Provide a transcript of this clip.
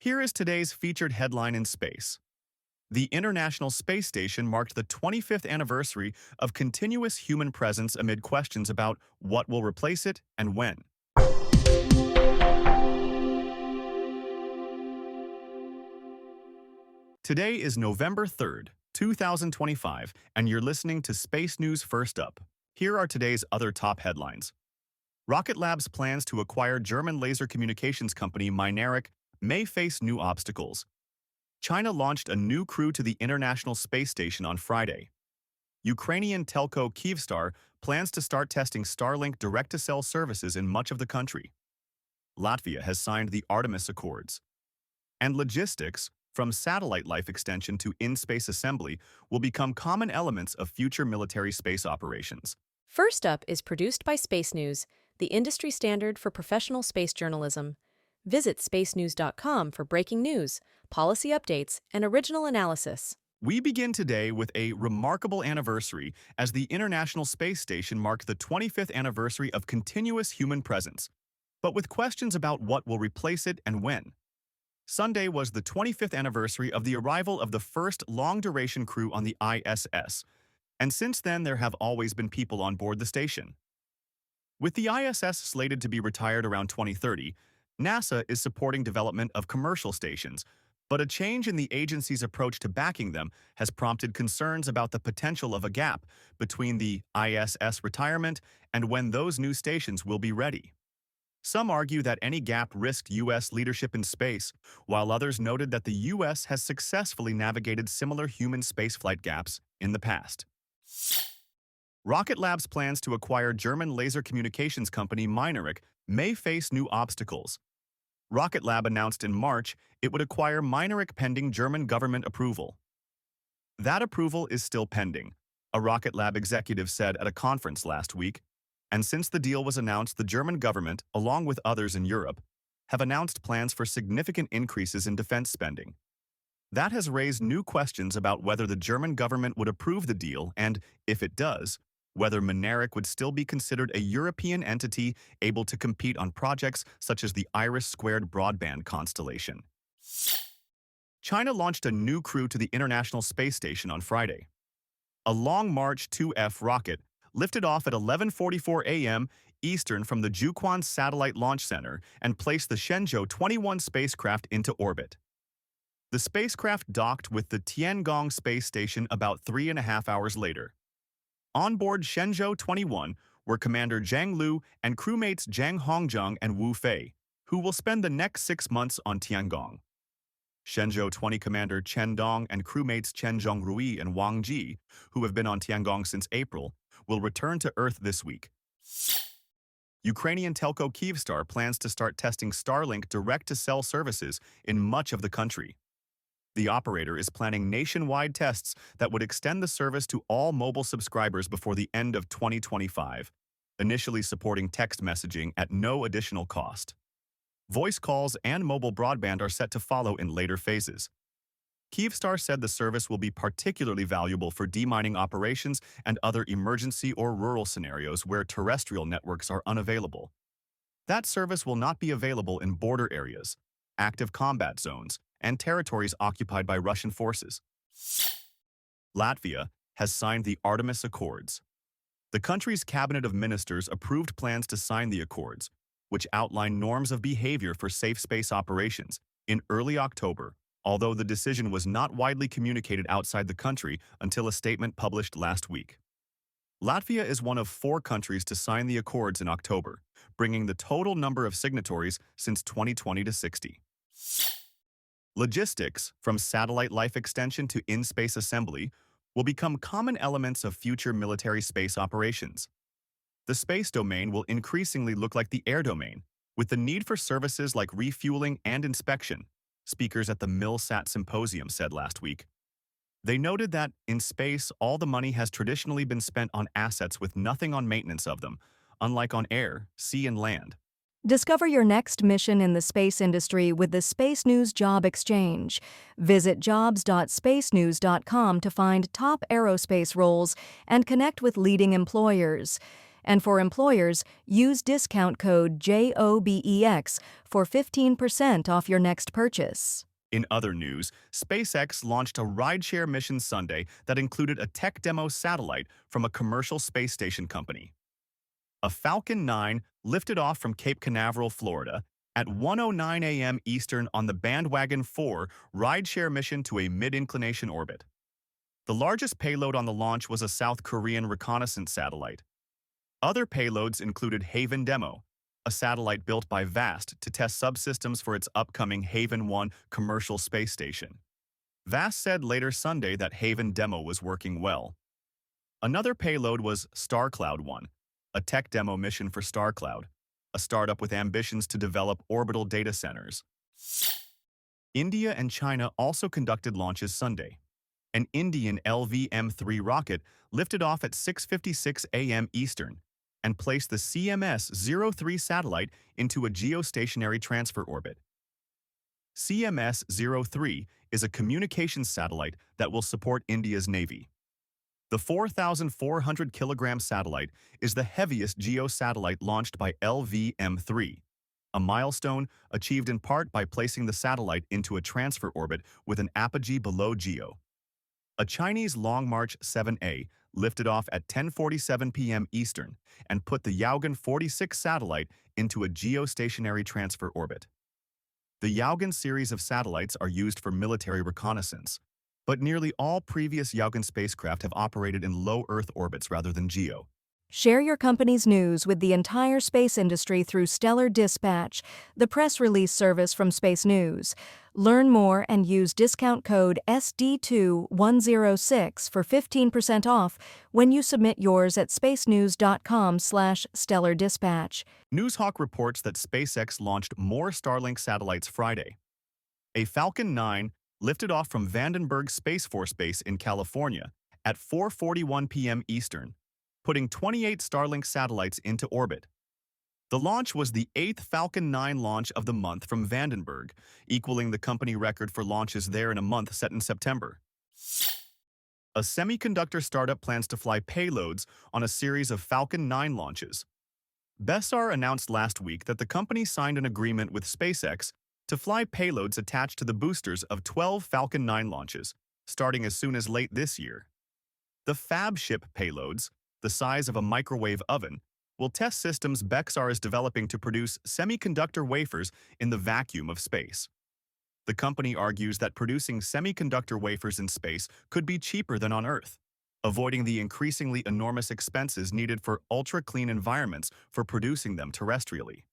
Here is today's featured headline in space. The International Space Station marked the 25th anniversary of continuous human presence amid questions about what will replace it and when. Today is November 3rd, 2025, and you're listening to Space News First Up. Here are today's other top headlines. Rocket Lab's plans to acquire German laser communications company Mynaric may face new obstacles. China launched a new crew to the International Space Station on Friday. Ukrainian telco Kyivstar plans to start testing Starlink direct-to-cell services in much of the country. Latvia has signed the Artemis Accords. And logistics, from satellite life extension to in-space assembly, will become common elements of future military space operations. First Up is produced by Space News, the industry standard for professional space journalism. Visit spacenews.com for breaking news, policy updates, and original analysis. We begin today with a remarkable anniversary as the International Space Station marked the 25th anniversary of continuous human presence, but with questions about what will replace it and when. Sunday was the 25th anniversary of the arrival of the first long-duration crew on the ISS, and since then there have always been people on board the station. With the ISS slated to be retired around 2030, NASA is supporting development of commercial stations, but a change in the agency's approach to backing them has prompted concerns about the potential of a gap between the ISS retirement and when those new stations will be ready. Some argue that any gap risked U.S. leadership in space, while others noted that the U.S. has successfully navigated similar human spaceflight gaps in the past. Rocket Lab's plans to acquire German laser communications company Mynaric may face new obstacles. Rocket Lab announced in March it would acquire Mynaric pending German government approval. That approval is still pending, a Rocket Lab executive said at a conference last week, and since the deal was announced, the German government, along with others in Europe, have announced plans for significant increases in defense spending. That has raised new questions about whether the German government would approve the deal and, if it does, whether Mynaric would still be considered a European entity able to compete on projects such as the Iris-squared broadband constellation. China launched a new crew to the International Space Station on Friday. A Long March 2F rocket lifted off at 11:44 a.m. Eastern from the Jiuquan Satellite Launch Center and placed the Shenzhou 21 spacecraft into orbit. The spacecraft docked with the Tiangong space station about 3.5 hours later. On board Shenzhou 21 were Commander Zhang Lu and crewmates Zhang Hongzheng and Wu Fei, who will spend the next 6 months on Tiangong. Shenzhou 20 Commander Chen Dong and crewmates Chen Zhongrui and Wang Ji, who have been on Tiangong since April, will return to Earth this week. Ukrainian telco Kyivstar plans to start testing Starlink direct-to-cell services in much of the country. The operator is planning nationwide tests that would extend the service to all mobile subscribers before the end of 2025, initially supporting text messaging at no additional cost. Voice calls and mobile broadband are set to follow in later phases. Kyivstar said the service will be particularly valuable for demining operations and other emergency or rural scenarios where terrestrial networks are unavailable. That service will not be available in border areas, active combat zones, and territories occupied by Russian forces. Latvia has signed the Artemis Accords. The country's cabinet of ministers approved plans to sign the accords, which outline norms of behavior for safe space operations, in early October, although the decision was not widely communicated outside the country until a statement published last week. Latvia is one of 4 countries to sign the accords in October, bringing the total number of signatories since 2020 to 60. Logistics, from satellite life extension to in-space assembly, will become common elements of future military space operations. The space domain will increasingly look like the air domain, with the need for services like refueling and inspection, speakers at the MilSat Symposium said last week. They noted that, in space, all the money has traditionally been spent on assets with nothing on maintenance of them, unlike on air, sea, and land. Discover your next mission in the space industry with the Space News Job Exchange. Visit jobs.spacenews.com to find top aerospace roles and connect with leading employers. And for employers, use discount code JOBEX for 15% off your next purchase. In other news, SpaceX launched a rideshare mission Sunday that included a tech demo satellite from a commercial space station company. A Falcon 9 lifted off from Cape Canaveral, Florida, at 1:09 a.m. Eastern on the Bandwagon 4 rideshare mission to a mid-inclination orbit. The largest payload on the launch was a South Korean reconnaissance satellite. Other payloads included Haven Demo, a satellite built by VAST to test subsystems for its upcoming Haven 1 commercial space station. VAST said later Sunday that Haven Demo was working well. Another payload was StarCloud 1, a tech demo mission for StarCloud, a startup with ambitions to develop orbital data centers. India and China also conducted launches Sunday. An Indian LVM-3 rocket lifted off at 6:56 a.m. Eastern and placed the CMS-03 satellite into a geostationary transfer orbit. CMS-03 is a communications satellite that will support India's Navy. The 4,400-kilogram satellite is the heaviest geosatellite launched by LVM-3, a milestone achieved in part by placing the satellite into a transfer orbit with an apogee below geo. A Chinese Long March 7A lifted off at 10:47 p.m. Eastern and put the Yaogan 46 satellite into a geostationary transfer orbit. The Yaogan series of satellites are used for military reconnaissance, but nearly all previous Yaogan spacecraft have operated in low Earth orbits rather than geo. Share your company's news with the entire space industry through Stellar Dispatch, the press release service from Space News. Learn more and use discount code SD2106 for 15% off when you submit yours at spacenews.com/stellardispatch. Newshawk reports that SpaceX launched more Starlink satellites Friday. A Falcon 9 lifted off from Vandenberg Space Force Base in California at 4:41 p.m. Eastern, putting 28 Starlink satellites into orbit. The launch was the 8th Falcon 9 launch of the month from Vandenberg, equaling the company record for launches there in a month set in September. A semiconductor startup plans to fly payloads on a series of Falcon 9 launches. Bessar announced last week that the company signed an agreement with SpaceX to fly payloads attached to the boosters of 12 Falcon 9 launches, starting as soon as late this year. The Fab ship payloads, the size of a microwave oven, will test systems Bexar is developing to produce semiconductor wafers in the vacuum of space. The company argues that producing semiconductor wafers in space could be cheaper than on Earth, avoiding the increasingly enormous expenses needed for ultra-clean environments for producing them terrestrially.